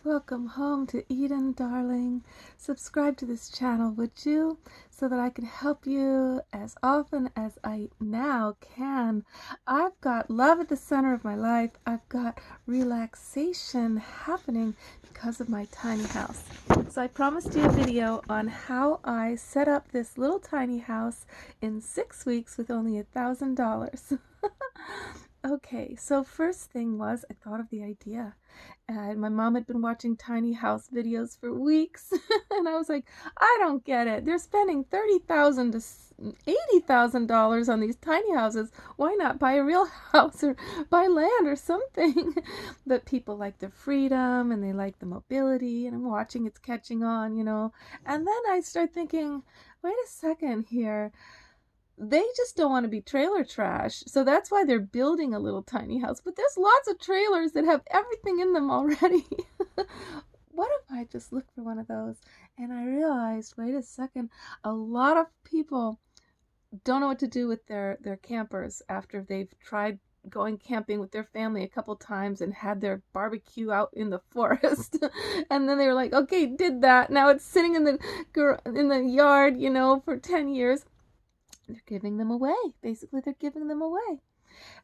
Welcome home to Eden, darling. Subscribe to this channel, would you? So that I can help you as often as I now can. I've got love at the center of my life. I've got relaxation happening because of my tiny house. So I promised you a video on how I set up this little tiny house in 6 weeks with only $1,000. Okay, so first thing was I thought of the idea, and my mom had been watching tiny house videos for weeks, and I was like, I don't get it. They're spending $30,000 to $80,000 on these tiny houses. Why not buy a real house or buy land or something? But people like the freedom and they like the mobility, and I'm watching it's catching on. And then I start thinking, wait a second here, they just don't want to be trailer trash. So that's why they're building a little tiny house. But there's lots of trailers that have everything in them already. What if I just looked for one of those? And I realized, wait a second, a lot of people don't know what to do with their campers after they've tried going camping with their family a couple times and had their barbecue out in the forest. And then they were like, okay, did that. Now it's sitting in the yard, for 10 years. They're giving them away. Basically, they're giving them away.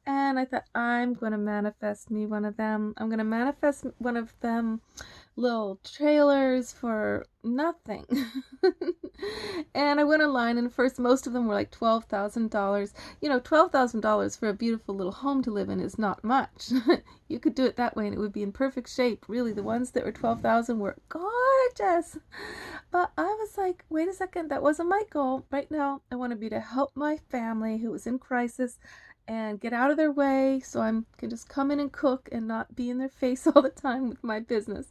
And I thought, I'm going to manifest me one of them. I'm going to manifest one of them little trailers for nothing. And I went online, and first, most of them were like $12,000. $12,000 for a beautiful little home to live in is not much. You could do it that way, and it would be in perfect shape. Really, the ones that were 12,000 were gorgeous. But I was like, wait a second, that wasn't my goal. Right now, I want to be to help my family who was in crisis and get out of their way so I can just come in and cook and not be in their face all the time with my business.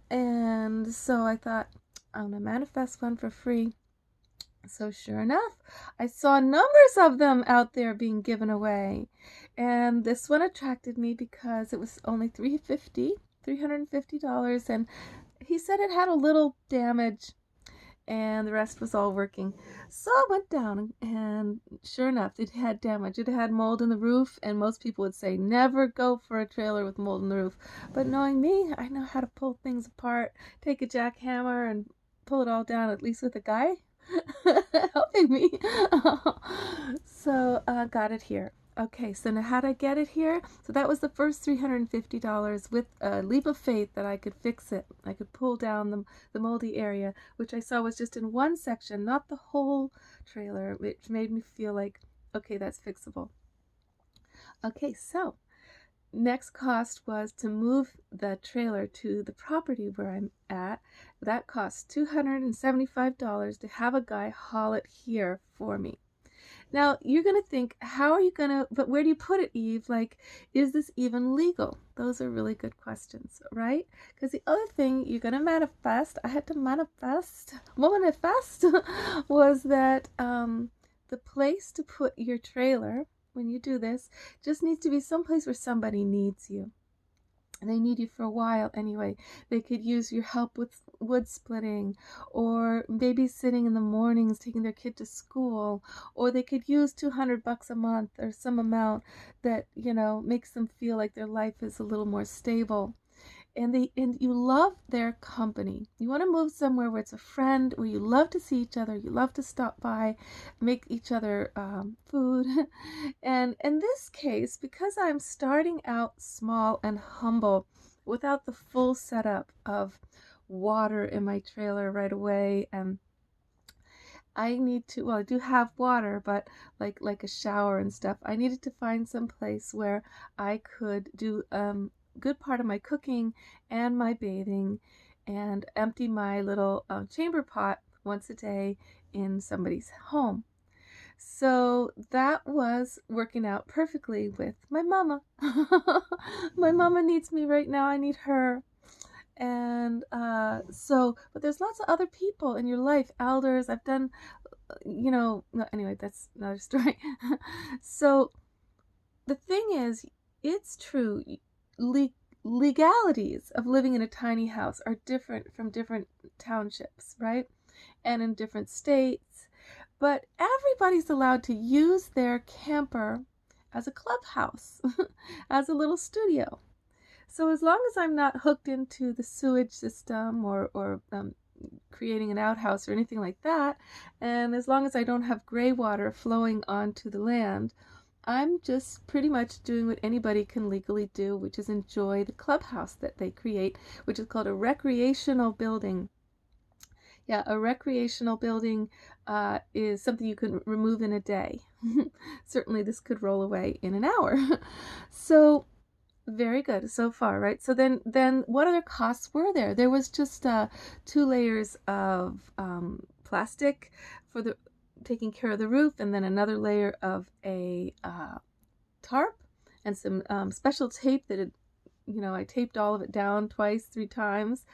And so I thought, I'm going to manifest one for free. So sure enough, I saw numbers of them out there being given away. And this one attracted me because it was only $350, and he said it had a little damage and the rest was all working. So I went down, and sure enough, it had damage. It had mold in the roof, and most people would say never go for a trailer with mold in the roof. But knowing me, I know how to pull things apart, take a jackhammer and pull it all down, at least with a guy helping me. So I got it here. Okay, so now how did I get it here? So that was the first $350 with a leap of faith that I could fix it. I could pull down the moldy area, which I saw was just in one section, not the whole trailer, which made me feel like, okay, that's fixable. Okay, so next cost was to move the trailer to the property where I'm at. That cost $275 to have a guy haul it here for me. Now, you're going to think, but where do you put it, Eve? Like, is this even legal? Those are really good questions, right? Because the other thing you're going to manifest, I had to manifest, was that the place to put your trailer when you do this just needs to be someplace where somebody needs you. They need you for a while anyway. They could use your help with wood splitting, or babysitting in the mornings, taking their kid to school, or they could use $200 a month or some amount that, makes them feel like their life is a little more stable. And you love their company. You want to move somewhere where it's a friend, where you love to see each other, you love to stop by, make each other food. And in this case, because I'm starting out small and humble, without the full setup of water in my trailer right away, and I do have water, but like a shower and stuff. I needed to find some place where I could do good part of my cooking and my bathing, and empty my little chamber pot once a day in somebody's home. So that was working out perfectly with my mama. My mama needs me right now. I need her. And but there's lots of other people in your life, elders. I've done, no, anyway, that's another story. So the thing is, it's true. Legalities of living in a tiny house are different from different townships, right? And in different states. But everybody's allowed to use their camper as a clubhouse, as a little studio. So as long as I'm not hooked into the sewage system or creating an outhouse or anything like that, and as long as I don't have gray water flowing onto the land, I'm just pretty much doing what anybody can legally do, which is enjoy the clubhouse that they create, which is called a recreational building. Yeah, a recreational building is something you can remove in a day. Certainly, this could roll away in an hour. So, very good so far, right? So then what other costs were there? There was just 2 layers of plastic for the taking care of the roof, and then another layer of a tarp and some special tape that had, I taped all of it down twice, 3 times.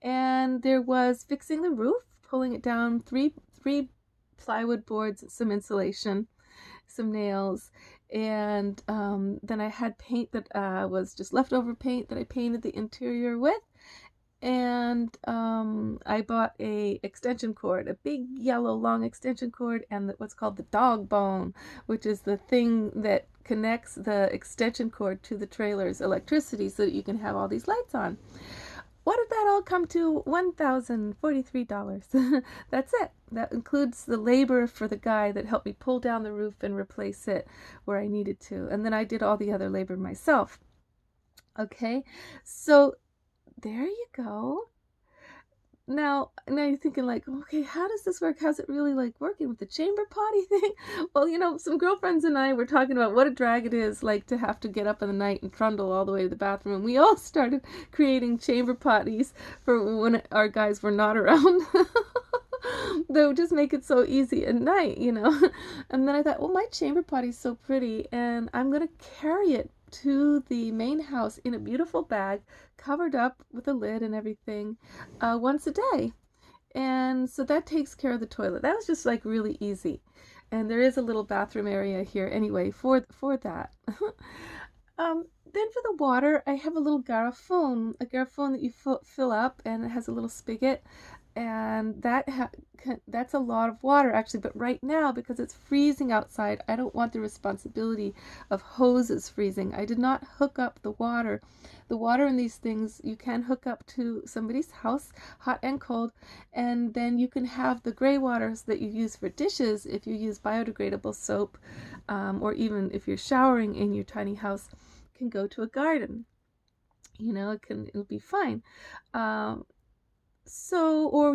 And there was fixing the roof, pulling it down, three plywood boards, some insulation, some nails, and then I had paint that was just leftover paint that I painted the interior with. And I bought a extension cord, a big yellow long extension cord, and what's called the dog bone, which is the thing that connects the extension cord to the trailer's electricity so that you can have all these lights on. What did that all come to? $1,043. That's it. That includes the labor for the guy that helped me pull down the roof and replace it where I needed to. And then I did all the other labor myself. Okay, so there you go. Now you're thinking like, okay, how does this work? How's it really like working with the chamber potty thing? Well, some girlfriends and I were talking about what a drag it is like to have to get up in the night and trundle all the way to the bathroom. And we all started creating chamber potties for when our guys were not around. They would just make it so easy at night. And then I thought, well, my chamber potty's so pretty, and I'm gonna carry it to the main house in a beautiful bag, covered up with a lid and everything, once a day. And so that takes care of the toilet. That was just like really easy. And there is a little bathroom area here anyway for that. Then for the water, I have a little garrafon, that you fill up, and it has a little spigot, and that's a lot of water actually. But right now, because it's freezing outside, I don't want the responsibility of hoses freezing. I did not hook up the water. The water in these things you can hook up to somebody's house, hot and cold, and then you can have the gray waters that you use for dishes if you use biodegradable soap, or even if you're showering in your tiny house, can go to a garden. It'll be fine. Or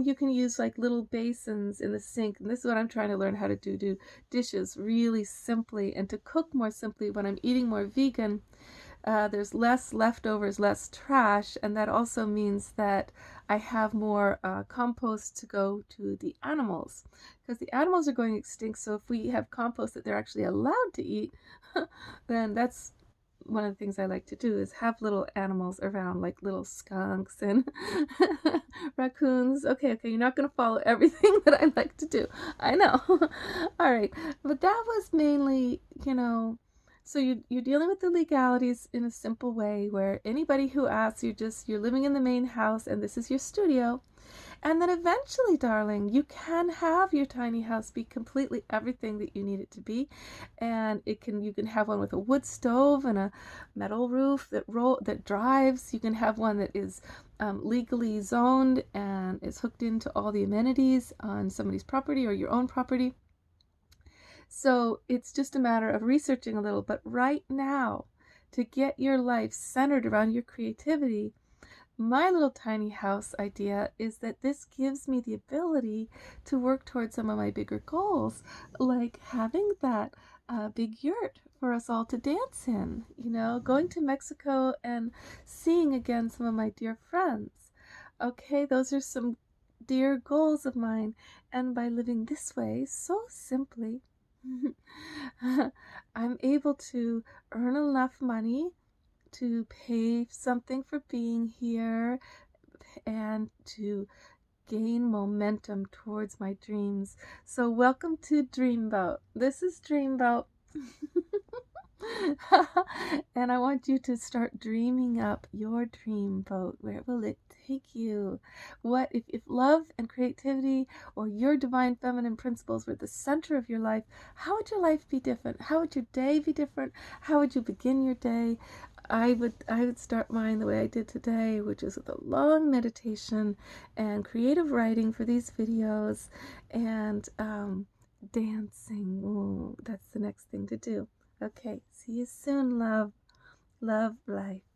you can use like little basins in the sink. And this is what I'm trying to learn how to do dishes really simply, and to cook more simply. When I'm eating more vegan, there's less leftovers, less trash, and that also means that I have more compost to go to the animals, because the animals are going extinct. So if we have compost that they're actually allowed to eat, then that's one of the things I like to do, is have little animals around, like little skunks and raccoons. Okay, you're not going to follow everything that I like to do. I know. All right. But that was mainly, so you're dealing with the legalities in a simple way, where anybody who asks, you're living in the main house and this is your studio. And then eventually, darling, you can have your tiny house be completely everything that you need it to be. And you can have one with a wood stove and a metal roof that drives. You can have one that is legally zoned and is hooked into all the amenities on somebody's property or your own property. So it's just a matter of researching a little. But right now, to get your life centered around your creativity, my little tiny house idea is that this gives me the ability to work towards some of my bigger goals, like having that big yurt for us all to dance in, going to Mexico and seeing again some of my dear friends. Okay, those are some dear goals of mine. And by living this way, so simply, I'm able to earn enough money to pay something for being here, and to gain momentum towards my dreams. So welcome to Dreamboat. This is Dreamboat. And I want you to start dreaming up your dream boat. Where will it take you? What if love and creativity, or your divine feminine principles, were the center of your life? How would your life be different? How would your day be different? How would you begin your day? I would start mine the way I did today, which is with a long meditation and creative writing for these videos, and dancing. Ooh, that's the next thing to do. Okay, see you soon, love. Love life.